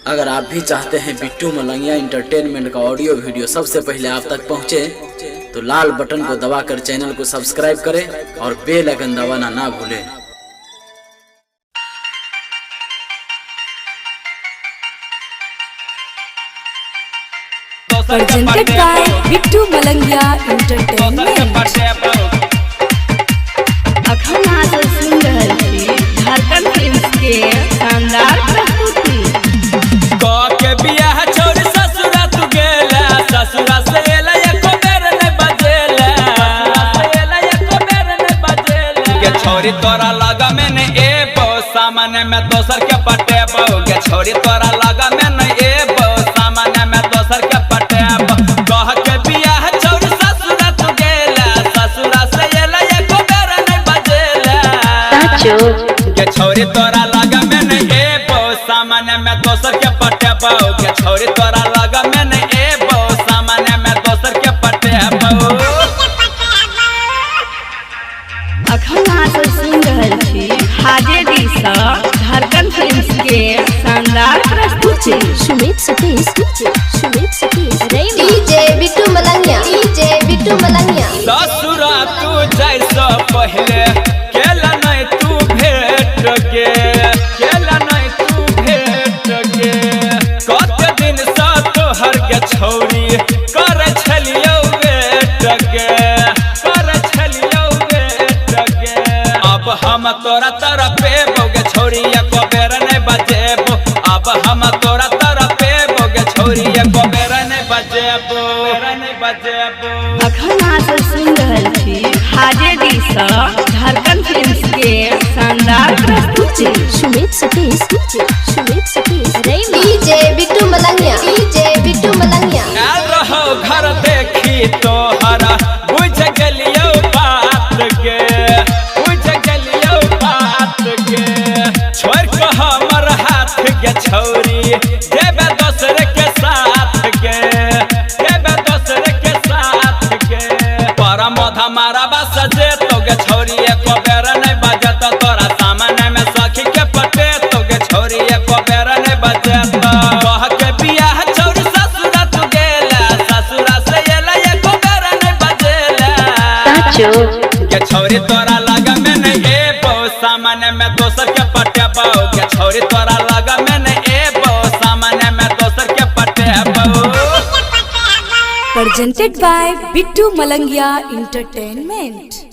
अगर आप भी चाहते हैं बिट्टू मलंगिया इंटरटेनमेंट का ऑडियो वीडियो सबसे पहले आप तक पहुंचे, तो लाल बटन को दबाकर चैनल को सब्सक्राइब करें और बेल आइकन दबाना ना भूलें। Presented by Bittu Malangia Entertainment। अखन आज सुन रहल छी झारखंड फिल्म के शानदार प्रस्तुति। के बियाह छोड़ ससुरा तू गेला, ससुरा से एला एको बेर ने बजेला, एला एको बेर ने बजेला। के छोरी तोरा लगा में ने एबो सामने में दोसर के पटेबो, के छोरी तोरा लगा में ने एबो सामने में दोसर के पटेबो। कह के बियाह छोड़ ससुरा तू गेला, ससुरा से एला एको बेर ने बजेला। के छोरी तोरा लगा में ने एबो सामने में दोसर के पटेबो, के छोरी तोरा लगा में ने एबो सामने में दोसर के पटेबो। अखन आज सुन रहल छी हाजे दी सा झारखंड फिल्म के शानदार प्रस्तुति। Sumit Satish DJ Bittu Malangiya, DJ Bittu Malangiya. ससुरा तू जैसा पहले केला नहीं तू भेट के, केला नहीं तू भेट के। कते दिन सा तोहर के छौरी कर छलियो वेट के, कर छलियो वेट के। अब हम तोरा तरफ बोगे छौरी एको बेर नहीं बजेबो, अब हम तोरा तरफ बोगे छौरी एको बेर नहीं बजेबो, नहीं बजेबो। अखन आज सुन रहल छी हाजे दी सा झारखंड फिल्म के शानदार प्रस्तुति। Sumit Satish DJ Bittu Malangiya, DJ Bittu Malangiya. आल रहो घर देखी तोहरा बुझ गलियो बात के, बुझ गलियो बात के। छोड़ के हमर हाथ के छौरी देबे दोसर के साथ के, देबे दोसर के साथ के। परम हमारा बस जे तोगे छौरी एको बेर नहीं बजत, तोरा सामने में सखी के पटे तोगे छौरी एको बेर नहीं बजत। कह के बियाह छोड़ ससुरा तू गेला, ससुरा से एला एको बेर नहीं बजेला। के छौरी तोरा लगा में नहीं एबो सामने में दोसर के पटेबो, के छौरी तोरा लगा में नहीं एबो सामने में दोसर के पटेबो। Presented by Bittu Malangia Entertainment।